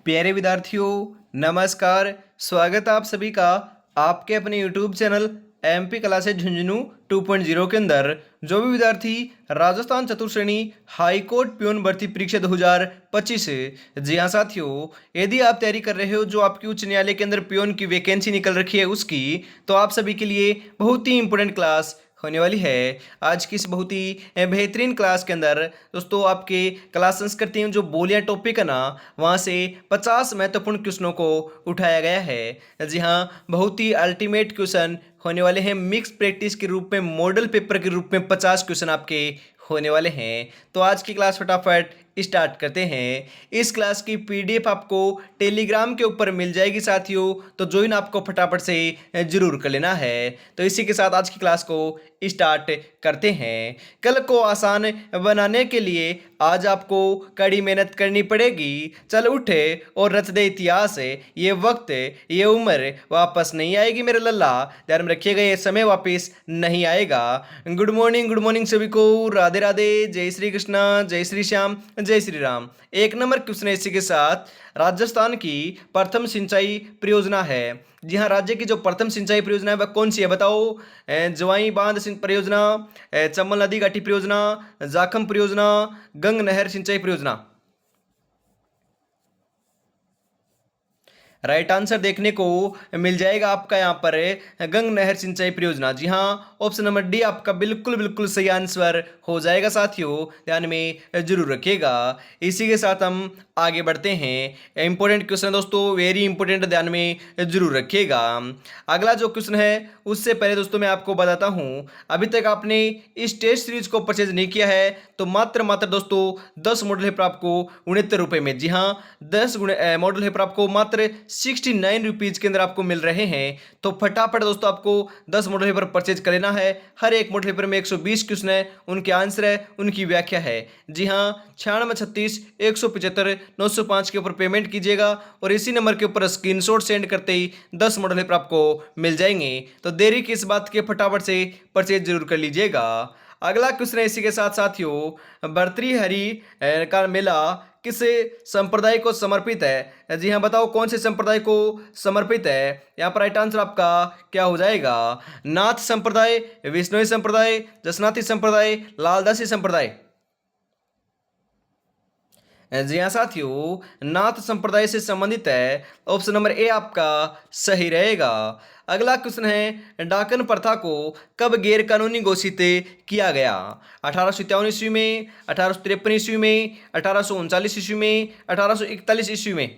प्यारे विद्यार्थियों, नमस्कार। स्वागत है आप सभी का आपके अपने YouTube channel MP classes Jhunjhunu 2.0 के अंदर। जो भी विद्यार्थी राजस्थान चतुर्थ श्रेणी हाई कोर्ट प्यून भर्ती परीक्षा 2025 से, जी हाँ साथियों, यदि आप तैयारी कर रहे हो जो आपकी उच्च न्यायालय के अंदर प्यून की वैकेंसी निकल रखी है उसकी, तो आप सभी के लिए बहुत ही इंपॉर्टेंट क्लास होने वाली है। आज की इस बहुत ही बेहतरीन क्लास के अंदर दोस्तों आपके क्लास संस्कृति में जो बोलियां टॉपिक है ना, वहाँ से 50 महत्वपूर्ण क्वेश्चनों को उठाया गया है। जी हाँ, बहुत ही अल्टीमेट क्वेश्चन होने वाले हैं। मिक्स प्रैक्टिस के रूप में, मॉडल पेपर के रूप में 50 क्वेश्चन आपके होने वाले हैं। तो आज की क्लास फटाफट स्टार्ट करते हैं। इस क्लास की पीडीएफ आपको टेलीग्राम के ऊपर मिल जाएगी साथियों, तो ज्वाइन आपको फटाफट से जरूर कर लेना है। तो इसी के साथ आज की क्लास को स्टार्ट करते हैं। कल को आसान बनाने के लिए आज आपको कड़ी मेहनत करनी पड़ेगी। चल उठे और रच दे इतिहास। ये वक्त, ये उम्र वापस नहीं आएगी मेरे लल्ला। ध्यान में रखिएगा, ये समय वापस नहीं आएगा। गुड मॉर्निंग सभी को। राधे राधे, जय श्री कृष्णा, जय श्री श्याम, जय श्री राम। एक नंबर क्वेश्चन है इसी के साथ। राजस्थान की प्रथम सिंचाई परियोजना है। जी हाँ, राज्य की जो प्रथम सिंचाई परियोजना है वह कौन सी है बताओ? जवाई बांध परियोजना, चंबल नदी घाटी परियोजना, जाखम परियोजना, गंग नहर सिंचाई परियोजना। राइट आंसर देखने को मिल जाएगा आपका यहाँ पर गंग नहर सिंचाई परियोजना। जी हाँ, ऑप्शन नंबर डी आपका बिल्कुल बिल्कुल सही आंसर हो जाएगा साथियों। ध्यान में जरूर रखिएगा। इसी के साथ हम आगे बढ़ते हैं। इंपॉर्टेंट क्वेश्चन दोस्तों, वेरी इंपॉर्टेंट, ध्यान में जरूर रखिएगा। अगला जो क्वेश्चन है उससे पहले दोस्तों मैं आपको बताता हूँ, अभी तक आपने इस टेस्ट सीरीज को परचेज नहीं किया है तो मात्र दोस्तों 10 मॉडल है पर आपको 69 रुपये में। जी हाँ, 10 मॉडल है पर आपको मात्र 69 रुपीज़ के अंदर आपको मिल रहे हैं। तो फटाफट दोस्तों आपको 10 मॉडल पेपर परचेज कर लेना है। हर एक मॉडल पेपर में 120 क्वेश्चन है, उनके आंसर है, उनकी व्याख्या है। जी हाँ, 9636 175 905 के ऊपर पेमेंट कीजिएगा और इसी नंबर के ऊपर स्क्रीनशॉट सेंड करते ही 10 मॉडल पेपर आपको मिल जाएंगे। तो देरी किस बात के, फटाफट से परचेज जरूर कर लीजिएगा। अगला क्वेश्चन है इसी के साथ साथियों, भर्तृहरि का मेला किस संप्रदाय को समर्पित है? जी हाँ, बताओ कौन से संप्रदाय को समर्पित है? यहाँ पर राइट आंसर आपका क्या हो जाएगा? नाथ संप्रदाय, विष्णुई संप्रदाय, जसनाथी संप्रदाय, लालदासी संप्रदाय। जी हाँ साथियों, नाथ संप्रदाय से संबंधित है। ऑप्शन नंबर ए आपका सही रहेगा। अगला क्वेश्चन है, डाकन प्रथा को कब गैर कानूनी घोषित किया गया? 1857 ईस्वी में, 1853 ईस्वी में, 1839 ईस्वी में, 1841 ईस्वी में।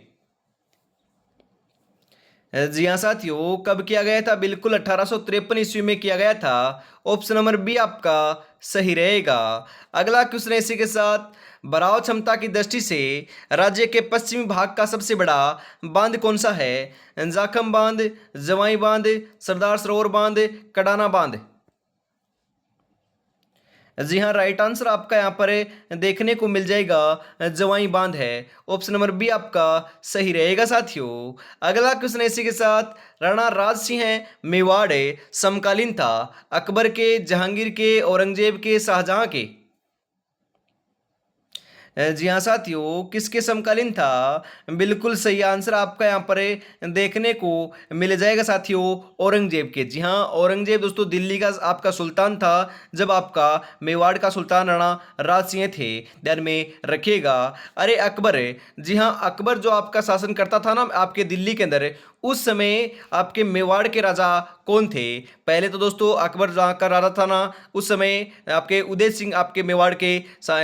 जी हाँ साथियों, कब किया गया था? बिल्कुल 1853 ईस्वी में किया गया था। ऑप्शन नंबर बी आपका सही रहेगा। अगला क्वेश्चन है इसी के साथ, भराव क्षमता की दृष्टि से राज्य के पश्चिमी भाग का सबसे बड़ा बांध कौन सा है? जाखम बांध, जवाई बांध, सरदार सरोवर बांध, कडाना बांध। जी हाँ, राइट आंसर आपका यहाँ पर देखने को मिल जाएगा, जवाई बांध है। ऑप्शन नंबर बी आपका सही रहेगा साथियों। अगला क्वेश्चन इसी के साथ, राणा राज सिंह मेवाड़ समकालीन था अकबर के, जहांगीर के, औरंगजेब के, शाहजहां के? जी हाँ साथियों, किसके समकालीन था? बिल्कुल सही आंसर आपका यहाँ पर देखने को मिल जाएगा साथियों, औरंगजेब के। जी हाँ, औरंगजेब दोस्तों दिल्ली का आपका सुल्तान था जब आपका मेवाड़ का सुल्तान राणा राज सिंह थे। ध्यान में रखिएगा। अरे अकबर, जी हाँ, अकबर जो आपका शासन करता था ना आपके दिल्ली के अंदर, उस समय आपके मेवाड़ के राजा कौन थे? पहले तो दोस्तों अकबर जहाँ का राजा था ना, उस समय आपके उदय सिंह आपके मेवाड़ के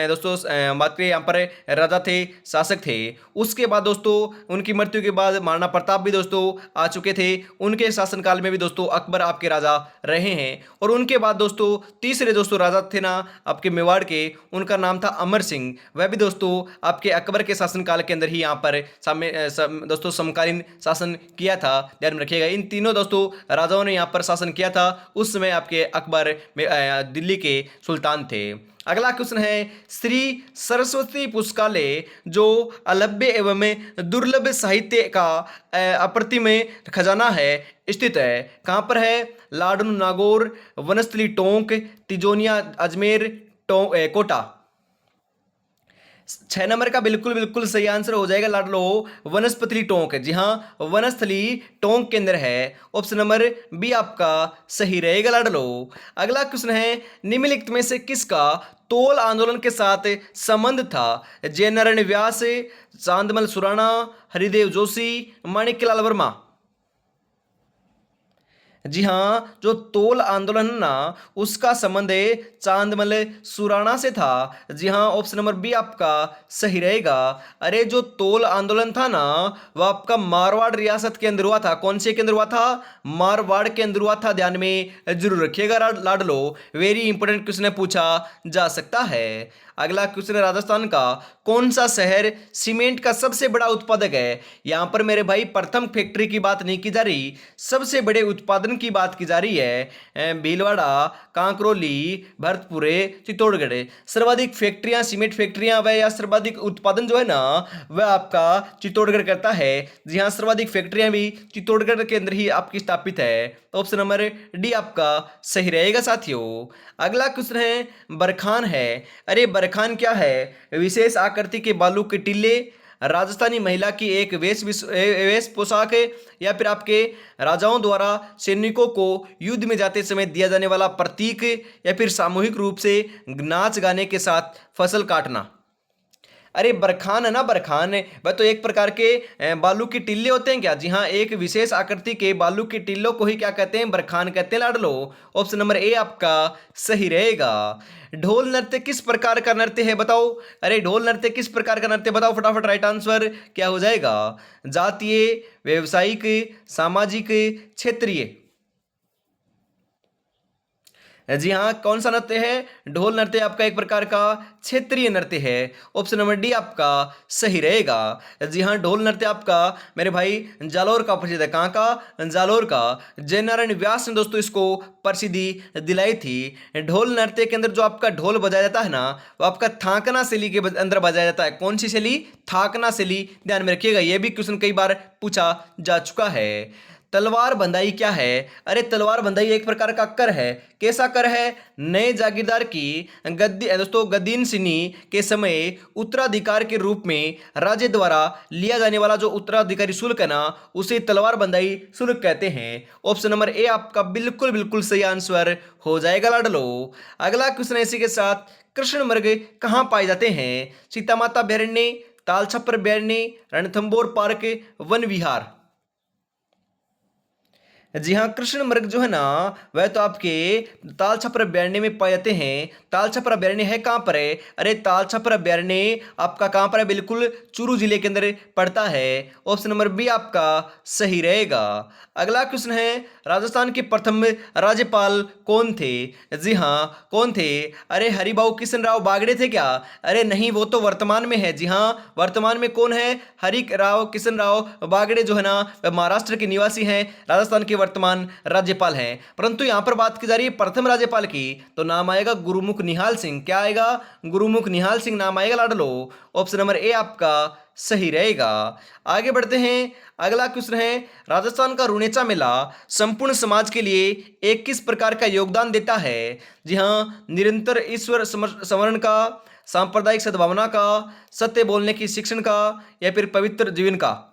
दोस्तों बात करें यहाँ पर राजा थे, शासक थे। उसके बाद दोस्तों उनकी मृत्यु के बाद महाराणा प्रताप भी दोस्तों आ चुके थे। उनके शासनकाल में भी दोस्तों अकबर आपके राजा रहे हैं। और उनके बाद दोस्तों तीसरे दोस्तों राजा थे ना आपके मेवाड़ के, उनका नाम था अमर सिंह। वह भी दोस्तों आपके अकबर के शासनकाल के अंदर ही यहाँ पर दोस्तों समकालीन शासन किया था। ध्यान में रखिएगा, इन तीनों दोस्तों राजाओं ने यहाँ पर शासन किया था। उस समय आपके अकबर दिल्ली के सुल्तान थे। अगला क्वेश्चन है, श्री सरस्वती पुस्तकालय जो अलभ्य एवं दुर्लभ साहित्य का अप्रतिम खजाना है स्थित है, कहाँ पर है? लाडनू नागौर, वनस्थली टोंक, तिजोनिया अजमेर, कोटा। 6 नंबर का बिल्कुल बिल्कुल सही आंसर हो जाएगा लाडलो वनस्पति टोंक। जी हाँ, वनस्थली टोंक के अंदर है। ऑप्शन नंबर बी आपका सही रहेगा लाडलो। अगला क्वेश्चन है, निम्नलिखित में से किसका तोल आंदोलन के साथ संबंध था? जयनारायण व्यास, चांदमल सुराणा, हरिदेव जोशी, माणिक्यलाल वर्मा। जी हाँ, जो तोल आंदोलन है ना, उसका संबंध चांदमल सुराणा से था। जी हाँ, ऑप्शन नंबर बी आपका सही रहेगा। अरे जो तोल आंदोलन था ना, वह आपका मारवाड़ रियासत के अंदर हुआ था। कौन से के अंदर हुआ था? मारवाड़ के अंदर हुआ था। ध्यान में जरूर रखिएगा लाडलो, वेरी इंपॉर्टेंट क्वेश्चन पूछा जा सकता है। अगला क्वेश्चन है, राजस्थान का कौन सा शहर सीमेंट का सबसे बड़ा उत्पादक है? यहां पर मेरे भाई प्रथम फैक्ट्री की बात नहीं की जा रही, सबसे बड़े उत्पादन की बात की जा रही है। भीलवाड़ा, कांकरोली, भरतपुर, चित्तौड़गढ़। सर्वाधिक फैक्ट्रियां, सीमेंट फैक्ट्रियां व या सर्वाधिक उत्पादन जो है ना, वह आपका चित्तौड़गढ़ करता है। जी हाँ, सर्वाधिक फैक्ट्रियां भी चित्तौड़गढ़ के अंदर ही आपकी स्थापित है। ऑप्शन नंबर डी आपका सही रहेगा साथियों। अगला क्वेश्चन है, बरखान है। अरे बरखान क्या है? विशेष आकृति के बालू के टीले, राजस्थानी महिला की एक वेश पोशाक है, या फिर आपके राजाओं द्वारा सैनिकों को युद्ध में जाते समय दिया जाने वाला प्रतीक, या फिर सामूहिक रूप से नाच गाने के साथ फसल काटना। अरे बरखान है ना, बरखान है वह तो एक प्रकार के बालू के टिल्ले होते हैं क्या? जी हाँ, एक विशेष आकृति के बालू के टिल्लों को ही क्या कहते हैं? बरखान कहते हैं लाडलो। ऑप्शन नंबर ए आपका सही रहेगा। ढोल नृत्य किस प्रकार का नृत्य है बताओ? अरे ढोल नृत्य किस प्रकार का नृत्य बताओ फटाफट, राइट आंसर क्या हो जाएगा? जातीय, व्यवसायिक, सामाजिक, क्षेत्रीय। जी हाँ, कौन सा नृत्य है? ढोल नृत्य आपका एक प्रकार का क्षेत्रीय नृत्य है। ऑप्शन नंबर डी आपका सही रहेगा। जी हाँ, ढोल नृत्य आपका मेरे भाई जालौर का प्रसिद्ध है। कहाँ का? जालौर का। जयनारायण व्यास ने दोस्तों इसको प्रसिद्धि दिलाई थी। ढोल नृत्य के अंदर जो आपका ढोल बजाया जाता है ना, वो आपका थाकना शैली के अंदर बजाया जाता है। कौन सी शैली? थाकना शैली। ध्यान में रखिएगा, यह भी क्वेश्चन कई बार पूछा जा चुका है। तलवार बंधाई क्या है? अरे तलवार बंधाई एक प्रकार का कर है। कैसा कर है? नए जागीरदार की दोस्तों गद्दीनशीनी के समय उत्तराधिकार के रूप में राज्य द्वारा लिया जाने वाला जो उत्तराधिकारी शुल्क है ना, उसे तलवार बंधाई शुल्क कहते हैं। ऑप्शन नंबर ए आपका बिल्कुल बिल्कुल सही आंसर हो जाएगा लाडलो। अगला क्वेश्चन इसी के साथ, कृष्ण मृग कहाँ पाए जाते हैं? सीता माता अभ्यारण्य, तालछपर अभ्यारण्य, रणथंभौर पार्क, वन विहार। जी हाँ, कृष्ण मृग जो है ना, वह तो आपके ताल छपर अभ्यारण्य में पाए जाते हैं। ताल छपर अभ्यारण्य है कहाँ पर है? अरे ताल छपर अभ्यारण्य आपका कहाँ पर है? बिल्कुल चूरू जिले के अंदर पड़ता है। ऑप्शन नंबर बी आपका सही रहेगा। अगला क्वेश्चन है, राजस्थान के प्रथम राज्यपाल कौन थे? जी हाँ, कौन थे? अरे हरिभाऊ किशन राव बागड़े थे क्या? अरे नहीं, वो तो वर्तमान में है। जी हाँ, वर्तमान में कौन है? हरि राव किशन राव बागड़े जो है ना, वह महाराष्ट्र के निवासी हैं, राजस्थान के वर्तमान राज्यपाल हैं। परंतु यहां पर बात की जा रही है प्रथम राज्यपाल की, तो नाम आएगा गुरुमुख निहाल सिंह। क्या आएगा? गुरुमुख निहाल सिंह नाम आएगा लाडलो। ऑप्शन नंबर ए आपका सही रहेगा। आगे बढ़ते हैं, अगला क्वेश्चन है, राजस्थान का रुणेचा मेला संपूर्ण समाज के लिए एक किस प्रकार का योगदान देता है? जी हाँ, निरंतर ईश्वर स्मरण का, सांप्रदायिक सद्भावना का, सत्य बोलने की शिक्षण का, या फिर पवित्र जीवन का।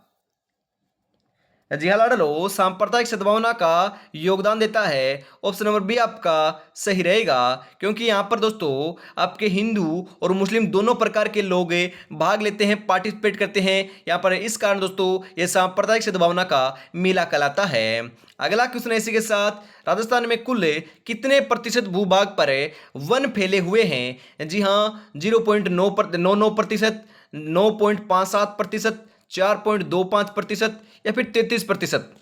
जी हाँ लाडलो, सांप्रदायिक सद्भावना का योगदान देता है। ऑप्शन नंबर बी आपका सही रहेगा, क्योंकि यहाँ पर दोस्तों आपके हिंदू और मुस्लिम दोनों प्रकार के लोग भाग लेते हैं, पार्टिसिपेट करते हैं यहाँ पर। इस कारण दोस्तों ये सांप्रदायिक सद्भावना का मेला कहलाता है। अगला क्वेश्चन इसी के साथ, राजस्थान में कुल कितने प्रतिशत भूभाग पर वन फैले हुए हैं? जी हाँ, 0.99%, 9.57%, 4.25%, या फिर 33%।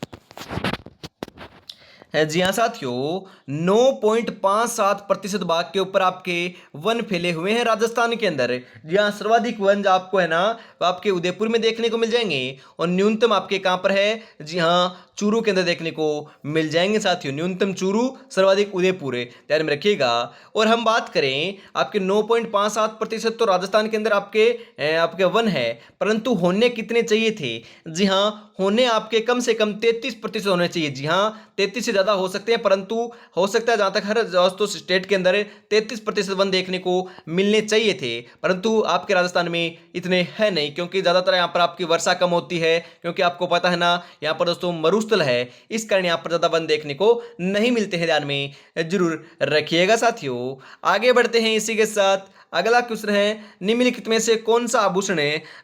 है जी हाँ साथियों, 9.57% भाग के ऊपर आपके वन फैले हुए हैं राजस्थान के अंदर। जी हाँ, सर्वाधिक वन जो आपको है ना, वो आपके उदयपुर में देखने को मिल जाएंगे, और न्यूनतम आपके कहाँ पर है? जी हाँ, चूरू के अंदर देखने को मिल जाएंगे साथियों। न्यूनतम चूरू, सर्वाधिक उदयपुर है, ध्यान में रखिएगा। और हम बात करें आपके 9.57% तो राजस्थान के अंदर आपके वन है, परंतु होने कितने चाहिए थे? जी हाँ, होने आपके कम से कम 33% होने चाहिए। जी हाँ, 33 से ज़्यादा हो सकते हैं, परंतु हो सकता है जहाँ तक हर दोस्तों स्टेट के अंदर 33% वन देखने को मिलने चाहिए थे, परंतु आपके राजस्थान में इतने है नहीं, क्योंकि ज़्यादातर यहाँ पर आपकी वर्षा कम होती है, क्योंकि आपको पता है ना यहाँ पर दोस्तों मरुस्थल है, इस कारण यहाँ पर ज़्यादा वन देखने को नहीं मिलते हैं, ध्यान में जरूर रखिएगा साथियों। आगे बढ़ते हैं इसी के साथ। अगला क्वेश्चन है, निम्नलिखित में से कौन सा आभूषण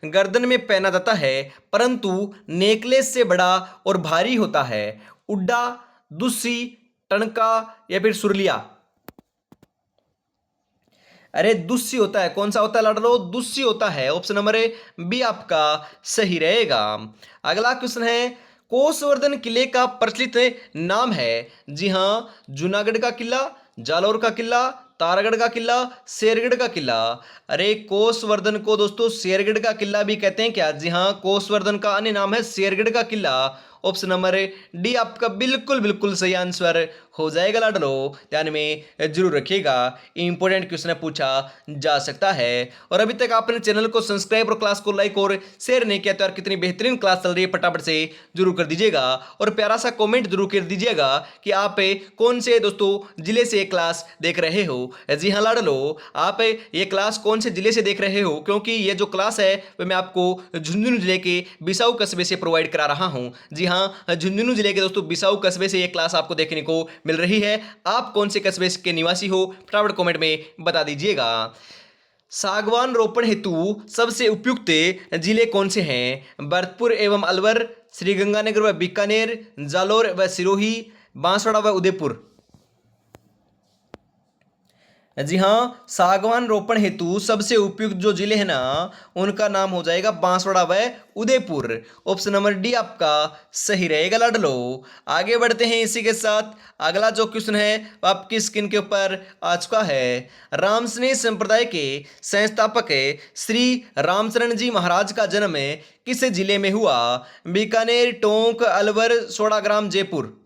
गर्दन में पहना जाता है परंतु नेकलेस से बड़ा और भारी होता है? उड्डा, दुस्सी, टणका या फिर सुरलिया? अरे दुस्सी होता है। कौन सा होता है लाडलो? दुस्सी होता है। ऑप्शन नंबर बी आपका सही रहेगा। अगला क्वेश्चन है, कोसवर्धन किले का प्रचलित नाम है? जी हां, जूनागढ़ का किला, जालौर का किला, तारागढ़ का किला, शेरगढ़ का किला। अरे कोसवर्धन को दोस्तों शेरगढ़ का किला भी कहते हैं क्या? जी हां, कोसवर्धन का अन्य नाम है शेरगढ़ का किला। ऑप्शन नंबर डी आपका बिल्कुल बिल्कुल सही आंसर हो जाएगा लाडलो, ध्यान में जरूर रखिएगा, इंपॉर्टेंट क्वेश्चन पूछा जा सकता है। और अभी तक आपने चैनल को सब्सक्राइब और क्लास को लाइक और शेयर नहीं किया तो यार कितनी बेहतरीन क्लास चल रही है, फटाफट से जरूर कर दीजिएगा और प्यारा सा कमेंट जरूर कर दीजिएगा कि आप कौन से दोस्तों जिले से क्लास देख रहे हो। जी हाँ लाडलो, आप ये क्लास कौन से जिले से देख रहे हो, क्योंकि ये जो क्लास है वह मैं आपको झुंझुनू जिले के बिसाऊ कस्बे से प्रोवाइड करा रहा हूँ। जी हाँ, झुंझुनू जिले के दोस्तों बिसाऊ कस्बे से ये क्लास आपको देखने को मिल रही है। आप कौन से कस्बे के निवासी हो फटाफट कमेंट में बता दीजिएगा। सागवान रोपण हेतु सबसे उपयुक्त जिले कौन से हैं? भरतपुर एवं अलवर, श्रीगंगानगर व बीकानेर, जालोर व सिरोही, बांसवाड़ा व उदयपुर। जी हाँ, सागवान रोपण हेतु सबसे उपयुक्त जो जिले हैं ना उनका नाम हो जाएगा बांसवाड़ा व उदयपुर। ऑप्शन नंबर डी आपका सही रहेगा लाडलो। आगे बढ़ते हैं इसी के साथ। अगला जो क्वेश्चन है वो आपकी स्क्रीन के ऊपर आ चुका है। रामसनेही संप्रदाय के संस्थापक श्री रामचरण जी महाराज का जन्म किस जिले में हुआ? बीकानेर, टोंक, अलवर, सोड़ाग्राम, जयपुर।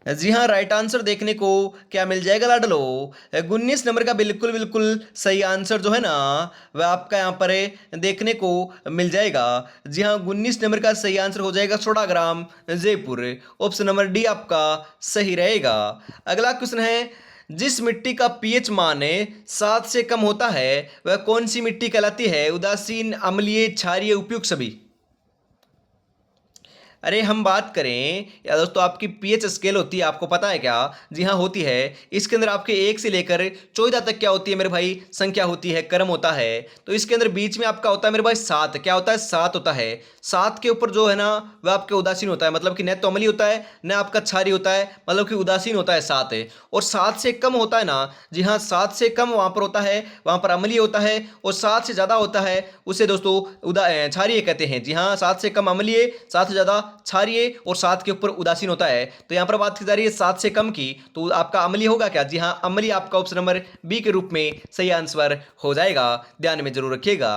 जी हाँ, राइट आंसर देखने को क्या मिल जाएगा लाडलो? 19 नंबर का बिल्कुल बिल्कुल सही आंसर जो है ना वह आपका यहाँ पर देखने को मिल जाएगा। जी हाँ, 19 नंबर का सही आंसर हो जाएगा सोड़ाग्राम, जयपुर। ऑप्शन नंबर डी आपका सही रहेगा। अगला क्वेश्चन है, जिस मिट्टी का पीएच मान 7 से कम होता है वह कौन सी मिट्टी कहलाती है? उदासीन, अम्लीय, क्षारीय, उपयुक्त, सभी। अरे हम बात करें या दोस्तों आपकी पीएच स्केल होती है, आपको पता है क्या? जी हाँ होती है। इसके अंदर आपके 1 से लेकर 14 तक क्या होती है मेरे भाई? संख्या होती है, क्रम होता है। तो इसके अंदर बीच में आपका होता है मेरे भाई 7। क्या होता है? 7 होता है। 7 के ऊपर जो है ना वह आपके उदासीन होता है, मतलब कि न तो अम्लीय होता है न आपका क्षारीय होता है, मतलब कि उदासीन होता है 7 है। और 7 से कम होता है ना, जी हाँ 7 से कम वहाँ पर होता है, वहाँ पर अम्लीय होता है। और 7 से ज़्यादा होता है उसे दोस्तों क्षारीय कहते हैं। जी हाँ, 7 से कम अम्लीय, 7 से ज़्यादा क्षारीय और 7 के ऊपर उदासीन होता है। तो यहां पर बात की जा रही है 7 से कम की, तो आपका अम्लीय होगा क्या? जी हां, अम्लीय आपका ऑप्शन नंबर बी के रूप में सही आंसर हो जाएगा, ध्यान में जरूर रखिएगा।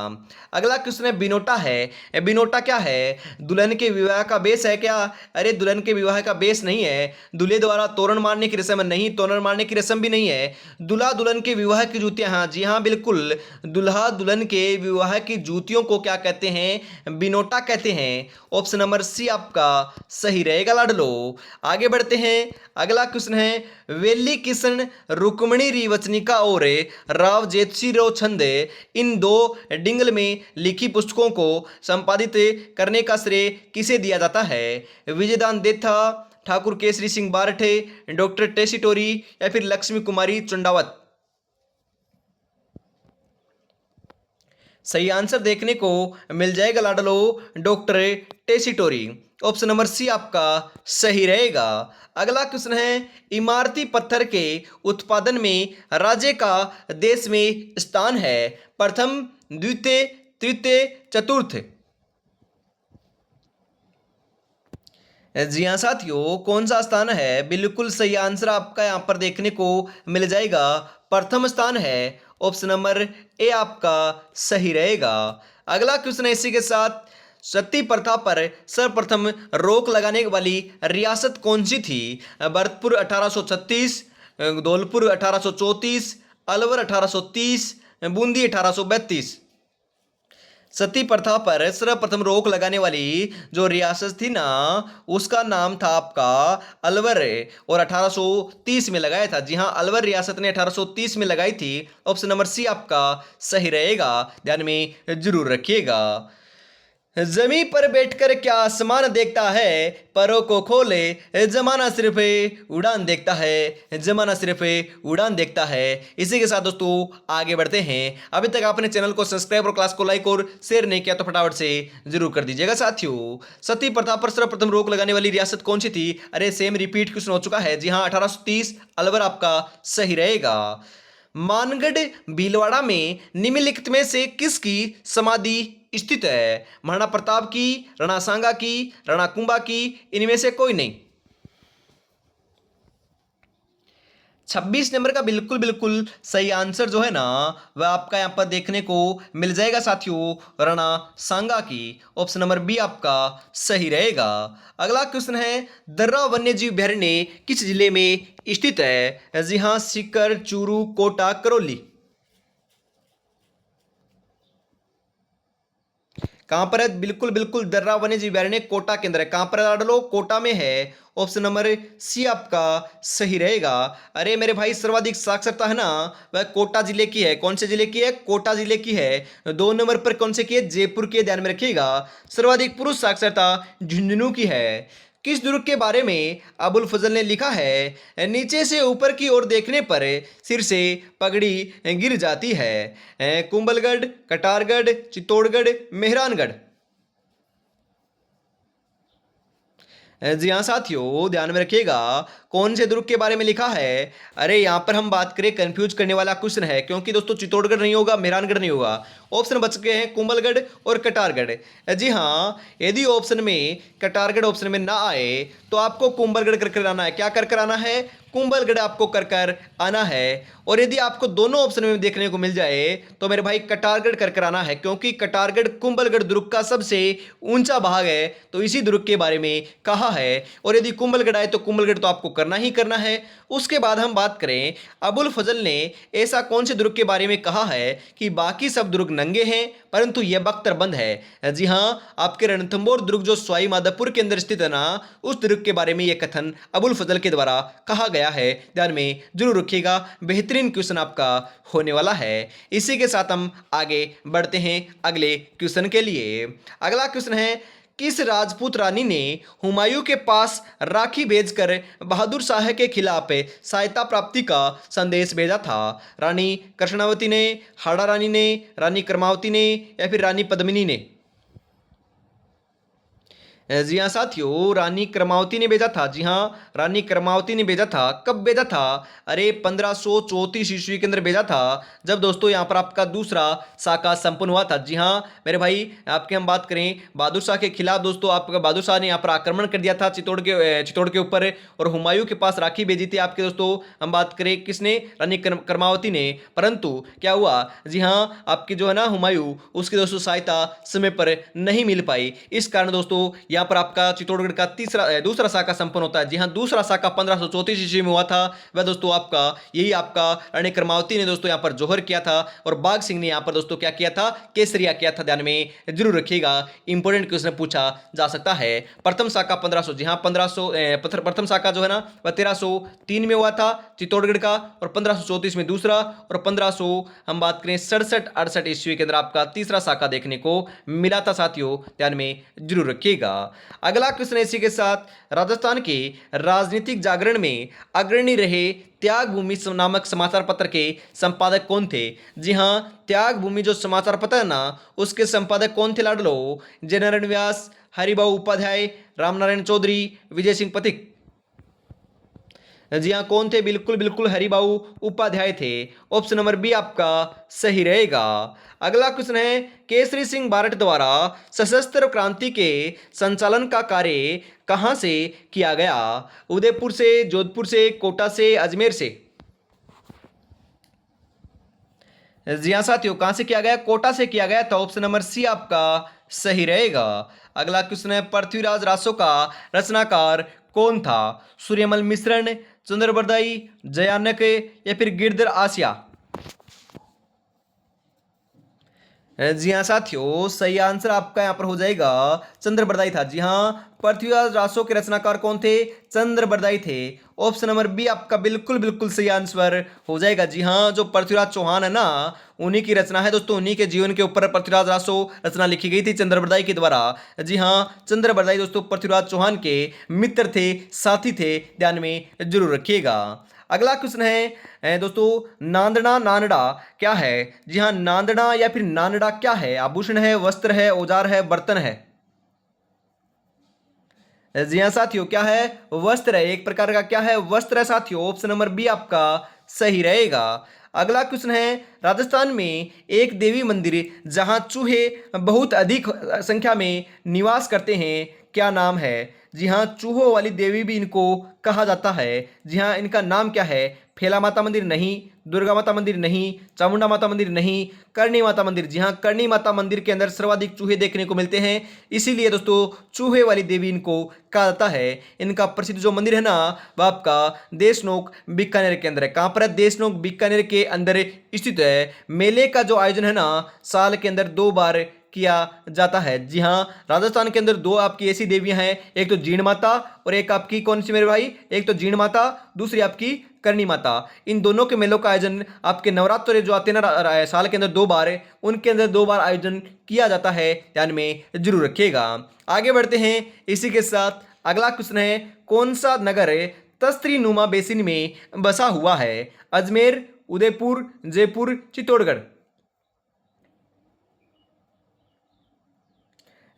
अगला क्वेश्चन है, बिनोटा है। बिनोटा क्या है? दुल्हन के विवाह का बेस है क्या? अरे दुल्हन के विवाह का बेस नहीं है। दूल्हे द्वारा तोरण मारने की रस्म नहीं, तोरण मारने की रस्म भी नहीं है। दूल्हा दुल्हन के विवाह की जूतियां, हाँ जी हाँ बिल्कुल, दूल्हा दुल्हन के विवाह की जूतियों को क्या कहते हैं? बिनोटा कहते हैं। ऑप्शन नंबर सी आपका सही रहेगा लाडलो। आगे बढ़ते हैं। अगला क्वेश्चन है, वेली किशन, रुक्मणी रिवचनिका और राव जेतसी रो छंद, इन 2 डिंगल में लिखी पुस्तकों को संपादित करने का श्रेय किसे दिया जाता है? विजयदान देथा, ठाकुर केसरी सिंह बारठे, डॉक्टर टेसीटोरी या फिर लक्ष्मी कुमारी चुंडावत। सही आंसर देखने को मिल जाएगा लाडलो, डॉक्टर टेसीटोरी। ऑप्शन नंबर सी आपका सही रहेगा। अगला क्वेश्चन है, इमारती पत्थर के उत्पादन में राज्य का देश में स्थान है? प्रथम, द्वितीय, तृतीय, चतुर्थ। जी हाँ साथियों, कौन सा स्थान है? बिल्कुल सही आंसर आपका यहाँ पर देखने को मिल जाएगा, प्रथम स्थान है। ऑप्शन नंबर ए आपका सही रहेगा। अगला क्वेश्चन है इसी के साथ, सती प्रथा पर सर्वप्रथम रोक लगाने वाली रियासत कौन सी थी? भरतपुर 1836, धौलपुर 1834, अलवर 1830, बूंदी 1832। सती प्रथा पर सर्वप्रथम रोक लगाने वाली जो रियासत थी ना, उसका नाम था आपका अलवर, और 1830 में लगाया था। जी हाँ, अलवर रियासत ने 1830 में लगाई थी। ऑप्शन नंबर सी आपका सही रहेगा, ध्यान में जरूर रखिएगा। जमी पर बैठकर क्या आसमान देखता है, परों को खोले जमाना सिर्फ उड़ान देखता है, जमाना सिर्फ उड़ान देखता है। इसी के साथ दोस्तों आगे बढ़ते हैं। अभी तक आपने चैनल को सब्सक्राइब और क्लास को लाइक और शेयर नहीं किया तो फटाफट से जरूर कर दीजिएगा साथियों। सती प्रथा पर सर्वप्रथम रोक लगाने वाली रियासत कौन सी थी? अरे सेम रिपीट क्वेश्चन हो चुका है। जी हाँ, 1830 अलवर आपका सही रहेगा। मानगढ़ भीलवाड़ा में निम्नलिखित में से किसकी समाधि स्थित है? महाराणा प्रताप की, राणा सांगा की, राणा कुंभा की, इनमें से कोई नहीं। 26 नंबर का बिल्कुल बिल्कुल सही आंसर जो है ना, वह आपका यहां पर देखने को मिल जाएगा साथियों, राणा सांगा की। ऑप्शन नंबर बी आपका सही रहेगा। अगला क्वेश्चन है, दर्रा वन्यजीव अभयारण्य किस जिले में स्थित है? जी हाँ, सीकर, चूरू, कोटा, करौली। कहां पर है? बिल्कुल बिल्कुल दर्रा वन्यजीव अभयारण्य कोटा के अंदर है। कहां पर है लाडलो? कोटा में है। ऑप्शन नंबर सी आपका सही रहेगा। अरे मेरे भाई, सर्वाधिक साक्षरता है ना, वह कोटा जिले की है। कौन से जिले की है? कोटा जिले की है। 2 नंबर पर कौन से की है? जयपुर की है, ध्यान में रखिएगा। सर्वाधिक पुरुष साक्षरता झुंझुनू की है। किस दुर्ग के बारे में अबुल फजल ने लिखा है? नीचे से ऊपर की ओर देखने पर सिर से पगड़ी गिर जाती है। कुंभलगढ़, कटारगढ़, चित्तौड़गढ़, मेहरानगढ़। जी हाँ साथियों, ध्यान में रखिएगा, कौन से दुर्ग के बारे में लिखा है। अरे यहाँ पर हम बात करें, कंफ्यूज करने वाला क्वेश्चन है, क्योंकि दोस्तों चित्तौड़गढ़ नहीं होगा, मेहरानगढ़ नहीं होगा। ऑप्शन बच गए हैं कुंभलगढ़ और कटारगढ़। जी हाँ, यदि ऑप्शन में कटारगढ़ ऑप्शन में ना आए तो आपको कुंभलगढ़ कर कर आना है। क्या कर कर आना है? कुंभलगढ़ आपको कर कर आना है। और यदि आपको दोनों ऑप्शन में देखने को मिल जाए तो मेरे भाई कटारगढ़ कर कर आना है, क्योंकि कटारगढ़ कुंभलगढ़ दुर्ग का सबसे ऊंचा भाग है, तो इसी दुर्ग के बारे में कहा है। और यदि कुंभलगढ़ आए तो कुंभलगढ़ तो आपको करना ही करना है। उसके बाद हम बात करें, अबुल फजल ने ऐसा कौन से दुर्ग के बारे में कहा है कि बाकी सब दुर्ग नंगे हैं परंतु यह बख्तरबंद है? जी हाँ, आपके रणथंभौर दुर्ग जो सवाई माधोपुर के अंदर स्थित है ना, उस दुर्ग के बारे में यह कथन अबुल फजल के द्वारा कहा गया है। ध्यान में जरूर रखिएगा, बेहतरीन क्वेश्चन आपका होने वाला है। इसी के साथ हम आगे बढ़ते हैं अगले क्वेश्चन के लिए। अगला क्वेश्चन है, किस राजपूत रानी ने हुमायूं के पास राखी भेजकर बहादुर शाह के खिलाफ सहायता प्राप्ति का संदेश भेजा था? रानी कृष्णावती ने, हाड़ा रानी ने, रानी कर्मावती ने, या फिर रानी पद्मिनी ने? जी हाँ साथियों, रानी कर्मावती ने भेजा था। जी हाँ, रानी कर्मावती ने भेजा था। कब भेजा था? अरे 1534 ईस्वी के अंदर भेजा था, जब दोस्तों यहाँ पर आपका दूसरा साका संपन्न हुआ था। जी हाँ मेरे भाई, आपके हम बात करें बहादुर शाह के खिलाफ, दोस्तों आपका बहादुर शाह ने यहाँ पर आक्रमण कर दिया था चित्तौड़ के ऊपर, और हुमायूं के पास राखी भेजी थी आपके दोस्तों। हम बात करें किसने? रानी कर्मावती ने। परंतु क्या हुआ? जी हाँ, आपकी जो है ना हुमायूं, उसकी दोस्तों सहायता समय पर नहीं मिल पाई। इस कारण दोस्तों यहाँ पर आपका चित्तौड़गढ़ का दूसरा साका संपन्न होता है। जी हाँ, दूसरा साका 1534 ईस्वी में हुआ था। वह दोस्तों आपका यही आपका रानी कर्मावती ने दोस्तों यहाँ पर जोहर किया था, और बाघ सिंह ने यहाँ पर दोस्तों क्या किया था? केसरिया किया था। ध्यान में जरूर रखिएगा, इंपोर्टेंट क्वेश्चन पूछा जा सकता है। प्रथम साका 1500, जी हाँ 1500, प्रथम साका जो है ना वह 1303 में हुआ था चित्तौड़गढ़ का, और 1534 में दूसरा, और 1500 हम बात करें 67-68 ईस्वी के अंदर आपका तीसरा साका देखने को मिला था साथियों। ध्यान में जरूर रखिएगा। अगला क्वेश्चन इसी के साथ, राजस्थान के राजनीतिक जागरण में अग्रणी रहे त्याग भूमि नामक समाचार पत्र के संपादक कौन थे? जी हाँ, त्याग भूमि जो समाचार पत्र है ना, उसके संपादक कौन थे लाडलो? जयनारायण व्यास, हरिभाऊ उपाध्याय, रामनारायण चौधरी, विजय सिंह पथिक। जी हाँ, कौन थे? बिल्कुल बिल्कुल हरिभाऊ उपाध्याय थे। ऑप्शन नंबर बी आपका सही रहेगा। अगला क्वेश्चन है, केसरी सिंह बारट द्वारा सशस्त्र क्रांति के संचालन का कार्य कहां से किया गया? उदयपुर से, जोधपुर से, कोटा से, अजमेर से? जी हाँ साथियों, कहां से किया गया? कोटा से किया गया था। ऑप्शन नंबर सी आपका सही रहेगा। अगला क्वेश्चन है, पृथ्वीराज रासो का रचनाकार कौन था? सूर्यमल मिश्रण, चंद्रबरदाई, जयानक, या फिर गिरधर आसिया? जी हाँ साथियों, सही आंसर आपका यहाँ पर हो जाएगा चंद्रबरदाई था। जी हाँ, पृथ्वीराज रासो के रचनाकार कौन थे? चंद्रबरदाई थे। ऑप्शन नंबर बी आपका बिल्कुल बिल्कुल सही आंसर हो जाएगा। जी हाँ, जो पृथ्वीराज चौहान है ना, उन्हीं की रचना है दोस्तों, उन्हीं के जीवन के ऊपर पृथ्वीराज रासो रचना लिखी गई थी चंद्रबरदाई के द्वारा। जी हाँ, चंद्रबरदाई दोस्तों पृथ्वीराज चौहान के मित्र थे, साथी थे, ध्यान में जरूर रखिएगा। अगला क्वेश्चन है दोस्तों, नांदड़ा नानड़ा क्या है? जी हाँ, नांदड़ा या फिर नानड़ा क्या है? आभूषण है, वस्त्र है, औजार है, बर्तन है? जी हाँ साथियों, क्या है? वस्त्र है, एक प्रकार का क्या है? वस्त्र है साथियों। ऑप्शन नंबर बी आपका सही रहेगा। अगला क्वेश्चन है, राजस्थान में एक देवी मंदिर जहां चूहे बहुत अधिक संख्या में निवास करते हैं, क्या नाम है? जी हाँ, चूहों वाली देवी भी इनको कहा जाता है। जी हाँ, इनका नाम क्या है? फेला माता मंदिर नहीं, दुर्गा माता मंदिर नहीं, चामुंडा माता मंदिर नहीं, करणी माता मंदिर। जी हाँ, करणी माता मंदिर के अंदर सर्वाधिक चूहे देखने को मिलते हैं, इसीलिए दोस्तों चूहे वाली देवी इनको कहा जाता है। इनका प्रसिद्ध जो मंदिर है ना, वह आपका देशनोक बीकानेर के अंदर है। कहाँ पर है? देशनोक बीकानेर के अंदर स्थित है। मेले का जो आयोजन है ना, साल के अंदर 2 बार किया जाता है। जी हाँ, राजस्थान के अंदर 2 आपकी ऐसी देवियां हैं, एक तो जीण माता और एक आपकी कौन सी मेरे भाई? एक तो जीण माता, दूसरी आपकी करणी माता। इन दोनों के मेलों का आयोजन आपके नवरात्र जो आते हैं ना साल के अंदर 2 बार, उनके अंदर 2 बार आयोजन किया जाता है, ध्यान में जरूर रखिएगा। आगे बढ़ते हैं इसी के साथ। अगला क्वेश्चन है, कौन सा नगर तस्त्री नुमा बेसिन में बसा हुआ है? अजमेर, उदयपुर, जयपुर, चित्तौड़गढ़?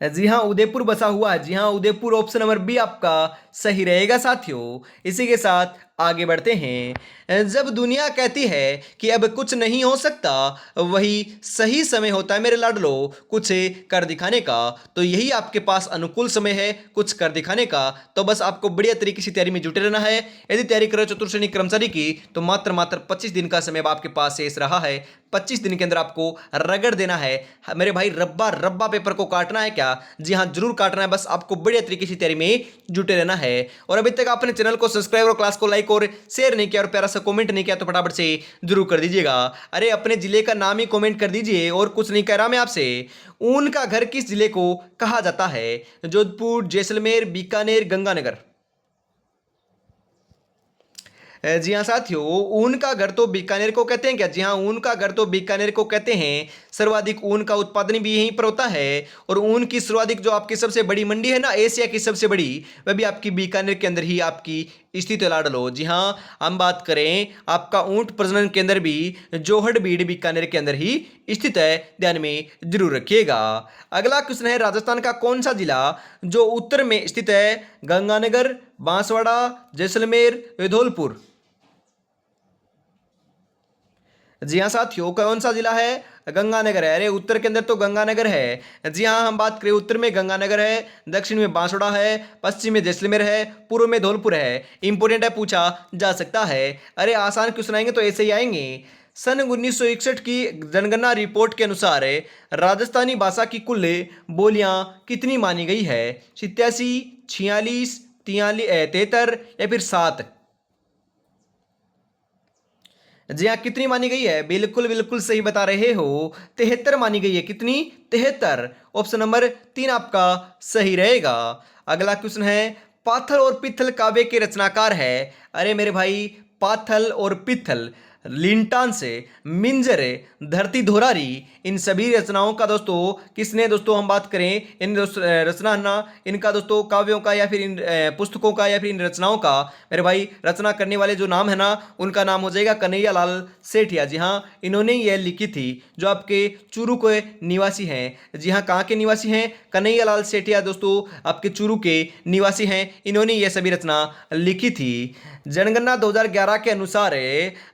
जी हाँ, उदयपुर बसा हुआ है। जी हाँ, उदयपुर ऑप्शन नंबर बी आपका सही रहेगा साथियों। इसी के साथ आगे बढ़ते हैं। जब दुनिया कहती है कि अब कुछ नहीं हो सकता, वही सही समय होता है मेरे लाडलो कुछ कर दिखाने का। तो यही आपके पास अनुकूल समय है कुछ कर दिखाने का। तो बस आपको बढ़िया तरीके से तैयारी में जुटे रहना है। यदि तैयारी करो चतुर्थ श्रेणी कर्मचारी की, तो मात्र मात्र 25 दिन का समय अब आपके पास शेष रहा है। 25 दिन के अंदर आपको रगड़ देना है मेरे भाई, रब्बा रब्बा पेपर को काटना है क्या? जी हाँ, जरूर काटना है। बस आपको बढ़िया तरीके से तैयारी में जुटे रहना है। और अभी तक आपने चैनल को सब्सक्राइब और क्लास को लाइक और शेयर नहीं किया और प्यारा सा कमेंट नहीं किया, तो फटाफट से जरूर कर दीजिएगा। अरे अपने जिले का नाम ही कमेंट कर दीजिए, और कुछ नहीं कह रहा मैं आपसे। ऊन का घर किस जिले को कहा जाता है? जोधपुर, जैसलमेर, बीकानेर, गंगानगर? जी हाँ साथियों, ऊन का घर तो बीकानेर को कहते हैं क्या? जी हाँ, ऊन का घर तो बीकानेर को कहते हैं। सर्वाधिक ऊन का उत्पादन भी यहीं पर होता है। और ऊन की सर्वाधिक जो आपकी सबसे बड़ी मंडी है ना, एशिया की सबसे बड़ी, वह भी आपकी बीकानेर के अंदर ही आपकी स्थित है लाडलो। जी हाँ, हम बात करें आपका ऊंट प्रजनन केंद्र भी जोहड़बीड़ बीकानेर के अंदर ही स्थित है, ध्यान में जरूर रखिएगा। अगला क्वेश्चन है, राजस्थान का कौन सा जिला जो उत्तर में स्थित है? गंगानगर, बांसवाड़ा, जैसलमेर, धौलपुर? जी हाँ साथियों, कौन सा जिला है? गंगानगर है। अरे उत्तर के अंदर तो गंगानगर है। जी हाँ, हम बात करें उत्तर में गंगानगर है, दक्षिण में बांसवाड़ा है, पश्चिम में जैसलमेर है, पूर्व में धौलपुर है। इंपोर्टेंट है, पूछा जा सकता है। अरे आसान क्वेश्चन आएंगे तो ऐसे ही आएंगे। सन 1961 की जनगणना रिपोर्ट के अनुसार राजस्थानी भाषा की कुल बोलियां कितनी मानी गई है? 87, 46, 43 या फिर 7? जी हाँ, कितनी मानी गई है? बिल्कुल बिल्कुल सही बता रहे हो, 73 मानी गई है। कितनी? 73। ऑप्शन नंबर 3 आपका सही रहेगा। अगला क्वेश्चन है, पाथल और पित्थल काव्य के रचनाकार है? अरे मेरे भाई, पाथल और पित्थल, लिंटान से, मिंजर, धरती धोरारी, इन सभी रचनाओं का दोस्तों किसने, दोस्तों हम बात करें इन रचना ना, इनका दोस्तों काव्यों का या फिर इन पुस्तकों का या फिर इन रचनाओं का, मेरे भाई रचना करने वाले जो नाम है ना, उनका नाम हो जाएगा कन्हैया लाल सेठिया। जी हाँ, इन्होंने ये लिखी थी, जो आपके चूरू के निवासी हैं। जी हाँ, कहाँ के निवासी हैं? कन्हैया लाल सेठिया दोस्तों आपके चूरू के निवासी हैं। इन्होंने ये सभी रचना लिखी थी। जनगणना 2011 के अनुसार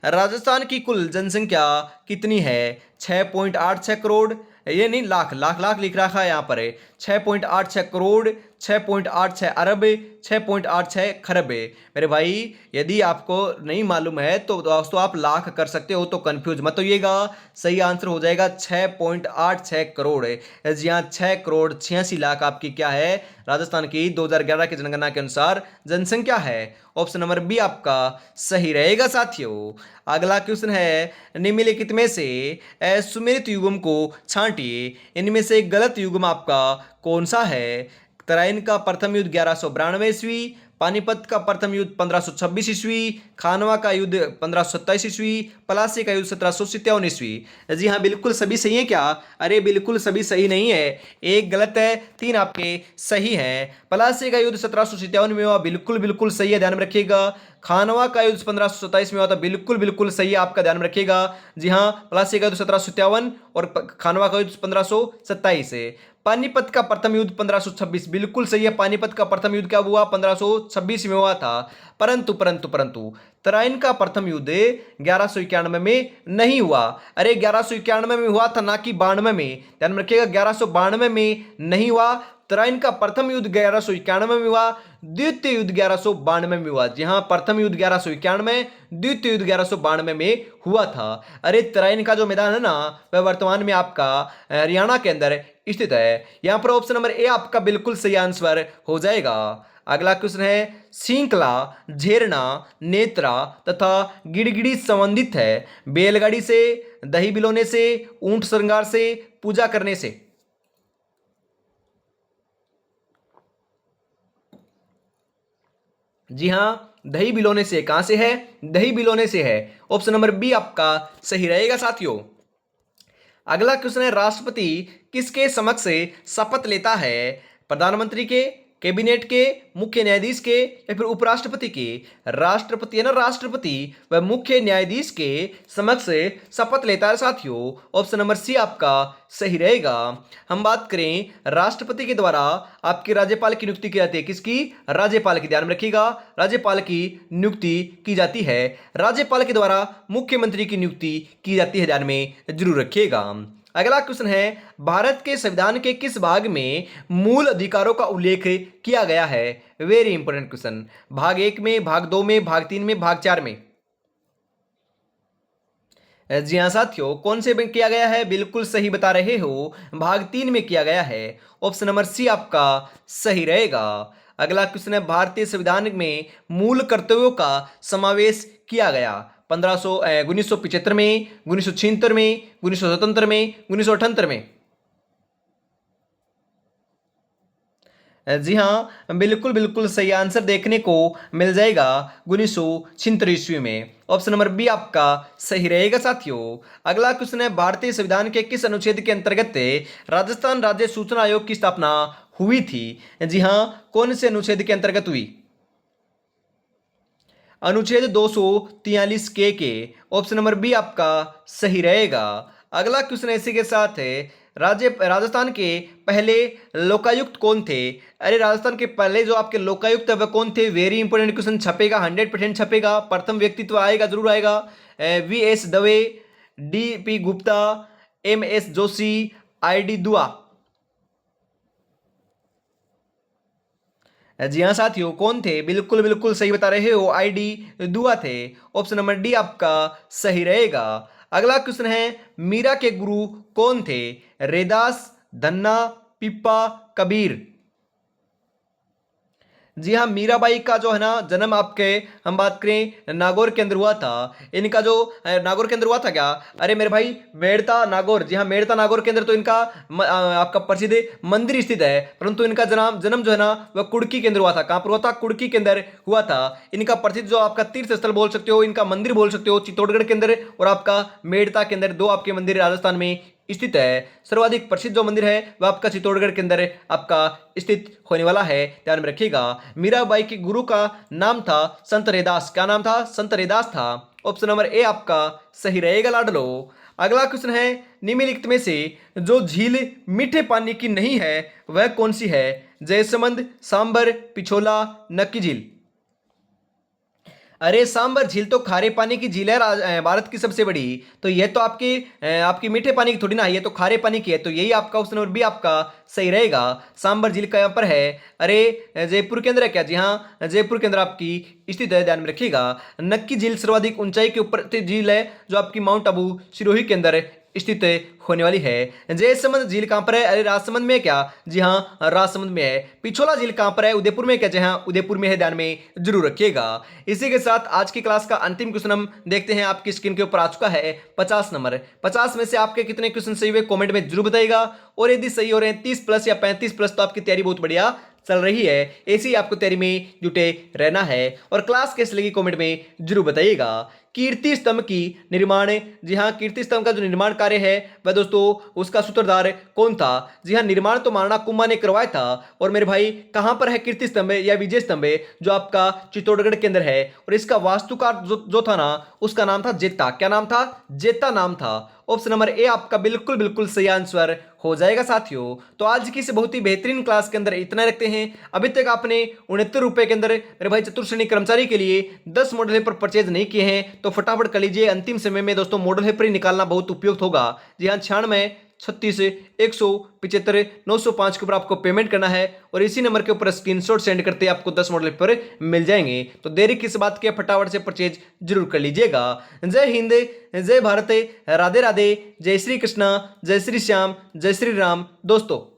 राजस्थान की कुल जनसंख्या कितनी है? 6.86 करोड़, ये नहीं लाख, लाख लाख लिख रखा है यहाँ पर 6.86 करोड़, 6.86 अरब, 6.86 खरब। मेरे भाई, यदि आपको नहीं मालूम है तो दोस्तों आप लाख कर सकते हो, तो कंफ्यूज मत होइएगा। सही आंसर हो जाएगा 6.86 करोड़। जी हाँ, 6 करोड़ 86 लाख आपकी क्या है? राजस्थान की 2011 की जनगणना के अनुसार जनसंख्या है। ऑप्शन नंबर बी आपका सही रहेगा साथियों। अगला क्वेश्चन है, निम्नलिखित में इनमें से सुमेलित युग्म को छांटिए। इनमें से गलत युग्म आपका कौन सा है? तराइन का प्रथम युद्ध 1192 ईस्वी, पानीपत का प्रथम युद्ध 1526 ईस्वी, खानवा का युद्ध 1527 ईस्वी, पलासी का युद्ध 1757 ईस्वी। जी हाँ, बिल्कुल सभी सही है क्या? अरे बिल्कुल सभी सही नहीं है, एक गलत है, 3 आपके सही हैं। पलासी का युद्ध 1757 में हुआ, बिल्कुल बिल्कुल सही है, ध्यान में रखिएगा। खानवा का युद्ध 1527 में हुआ था, बिल्कुल बिल्कुल सही है, आपका ध्यान में रखिएगा। जी हाँ, पलासी का युद्ध 1757 और खानवा का युद्ध 1527 है। पानीपत का प्रथम युद्ध 1526, बिल्कुल सही है, पानीपत का प्रथम युद्ध क्या हुआ? 1526 में हुआ था। परंतु परंतु परंतु तराइन का प्रथम युद्ध 1191 में नहीं हुआ। अरे 1191 में हुआ था, ना कि 92 में, ध्यान में रखिएगा, 1192 में नहीं हुआ। तराइन का प्रथम युद्ध 1191 में हुआ, द्वितीय युद्ध 1192 में हुआ। जी हाँ, प्रथम युद्ध 1191, द्वितीय युद्ध 1192 में हुआ था। अरे तराइन का जो मैदान है ना, वह वर्तमान में आपका हरियाणा के अंदर स्थित है। यहां पर ऑप्शन नंबर ए आपका बिल्कुल सही आंसर हो जाएगा। अगला क्वेश्चन है, श्रृंखला, झेरना, नेत्रा तथा गिड़गिड़ी संबंधित है बैलगाड़ी से, दही बिलोने से, ऊंट श्रृंगार से, पूजा करने से। जी हां, दही बिलोने से। कहां से है? दही बिलोने से है। ऑप्शन नंबर बी आपका सही रहेगा साथियों। अगला क्वेश्चन है, राष्ट्रपति किसके समक्ष से शपथ लेता है? प्रधानमंत्री के, कैबिनेट के, मुख्य न्यायाधीश के या फिर उपराष्ट्रपति के? राष्ट्रपति है ना, राष्ट्रपति वह मुख्य न्यायाधीश के समक्ष से शपथ लेता है साथियों। ऑप्शन नंबर सी आपका सही रहेगा। हम बात करें राष्ट्रपति के द्वारा आपके राज्यपाल की नियुक्ति की जाती है, किसकी? राज्यपाल की, ध्यान में रखिएगा, राज्यपाल की नियुक्ति की जाती है। राज्यपाल के द्वारा मुख्यमंत्री की नियुक्ति की जाती है, ध्यान में जरूर रखिएगा। अगला क्वेश्चन है, भारत के संविधान के किस भाग में मूल अधिकारों का उल्लेख किया गया है? Very important question. भाग 1 में, भाग 2 में, भाग 3 में, भाग 4 में? जी हाँ साथियों, कौन से में किया गया है? बिल्कुल सही बता रहे हो, भाग 3 में किया गया है। ऑप्शन नंबर सी आपका सही रहेगा। अगला क्वेश्चन है, भारतीय संविधान में मूल कर्तव्यों का समावेश किया गया 1975 में, 1976 में, 1977 में, 1978 में? जी हाँ, बिल्कुल बिल्कुल सही आंसर देखने को मिल जाएगा 1976 ईस्वी में। ऑप्शन नंबर बी आपका सही रहेगा साथियों। अगला क्वेश्चन है, भारतीय संविधान के किस अनुच्छेद के अंतर्गत राजस्थान राज्य सूचना आयोग की स्थापना हुई थी? जी हाँ, कौन से अनुच्छेद के अंतर्गत हुई? अनुच्छेद 243 के। ऑप्शन नंबर बी आपका सही रहेगा। अगला क्वेश्चन इसी के साथ है, राजस्थान के पहले लोकायुक्त कौन थे? अरे राजस्थान के पहले जो आपके लोकायुक्त है वह कौन थे? वेरी इंपॉर्टेंट क्वेश्चन, छपेगा, 100% छपेगा, प्रथम व्यक्तित्व आएगा, जरूर आएगा। V S. Dave, D P. Gupta, M S. Joshi, I D. Dua. जी हाँ साथियों, कौन थे? बिल्कुल बिल्कुल सही बता रहे हो, आई.डी. दुआ थे। ऑप्शन नंबर डी आपका सही रहेगा। अगला क्वेश्चन है, मीरा के गुरु कौन थे? रैदास, धन्ना, पिप्पा, कबीर? जी हाँ, मीराबाई का जो है ना जन्म आपके, हम बात करें, नागौर के अंदर हुआ था। इनका जो नागौर के अंदर हुआ था क्या? अरे मेरे भाई, मेड़ता नागौर। जी हाँ, मेड़ता नागौर के अंदर तो इनका आपका प्रसिद्ध मंदिर स्थित है, परंतु इनका जन्म जन्म जो है ना वह कुड़की के अंदर हुआ था। कहाँ पर हुआ था? कुड़की के अंदर हुआ था। इनका प्रसिद्ध जो आपका तीर्थ स्थल बोल सकते हो, इनका मंदिर बोल सकते हो, चित्तौड़गढ़ के अंदर और आपका मेड़ता के अंदर, दो आपके मंदिर राजस्थान में स्थित है। सर्वाधिक प्रसिद्ध जो मंदिर है वह आपका चित्तौड़गढ़ के अंदर आपका स्थित होने वाला है, ध्यान में रखिएगा। मीराबाई के गुरु का नाम था संत रैदास। क्या नाम था? संत रैदास था। ऑप्शन नंबर ए आपका सही रहेगा लाडलो। अगला क्वेश्चन है, निम्नलिखित में से जो झील मीठे पानी की नहीं है वह कौन सी है? जयसमंद, सांबर, पिछोला, नक्की झील? अरे सांबर झील तो खारे पानी की झील है, भारत की सबसे बड़ी। तो ये तो आपकी मीठे पानी की थोड़ी ना है, ये तो खारे पानी की है। तो यही आपका ऑप्शन नंबर बी आपका सही रहेगा। सांबर झील कहाँ पर है? अरे जयपुर के अंदर है क्या? जी हाँ, जयपुर के अंदर आपकी स्थित है, ध्यान में रखिएगा। नक्की झील सर्वाधिक ऊंचाई के ऊपर स्थित झील है, जो आपकी माउंट आबू सिरोही के अंदर स्थित होने वाली है। जयसमंद झील कहां पर है? अरे राजसमंद में है क्या? जी हाँ, राजसमंद में है। पिछोला झील कहां पर है? उदयपुर में क्या? जी हाँ, उदयपुर में है, ध्यान में जरूर रखिएगा। इसी के साथ आज की क्लास का अंतिम क्वेश्चन हम देखते हैं, आपकी स्क्रीन के ऊपर आ चुका है 50 नंबर। 50 में से आपके कितने क्वेश्चन सही हुए कमेंट में जरूर बताइएगा, और यदि सही हो रहे हैं 30 प्लस या 35 प्लस तो आपकी तैयारी बहुत बढ़िया चल रही है। ऐसे ही आपको तैयारी में जुटे रहना है, और क्लास कैसे लगी कमेंट में जरूर बताइएगा। कीर्ति स्तंभ की निर्माण, जी हाँ, कीर्ति स्तंभ का जो निर्माण कार्य है वह दोस्तों उसका सूत्रधार कौन था? जी हाँ, निर्माण तो महाराणा कुंभा ने करवाया था। और मेरे भाई कहां पर है कीर्ति स्तंभ या विजय स्तंभ, जो आपका चित्तौड़गढ़ के अंदर है, और इसका वास्तुकार जो था ना उसका नाम था जेता। क्या नाम था? जेता नाम था। ऑप्शन नंबर ए आपका बिल्कुल बिल्कुल सही आंसर हो जाएगा साथियों। तो आज की इस बहुत ही बेहतरीन क्लास के अंदर इतना रखते हैं। अभी तक आपने 69 रुपए के अंदर मेरे भाई चतुर्थ श्रेणी कर्मचारी के लिए 10 मॉडल पेपर परचेज नहीं किए हैं तो फटाफट कर लीजिए। अंतिम समय में दोस्तों मॉडल पेपर ही निकालना बहुत उपयुक्त होगा। जी हाँ, 96 36 175 905 के ऊपर आपको पेमेंट करना है, और इसी नंबर के ऊपर स्क्रीनशॉट सेंड करते आपको 10 मॉडल पेपर मिल जाएंगे। तो देरी किस बात की, फटाफट से परचेज जरूर कर लीजिएगा। जय हिंद, जय भारत, राधे राधे, जय श्री कृष्णा, जय श्री श्याम, जय श्री राम दोस्तों।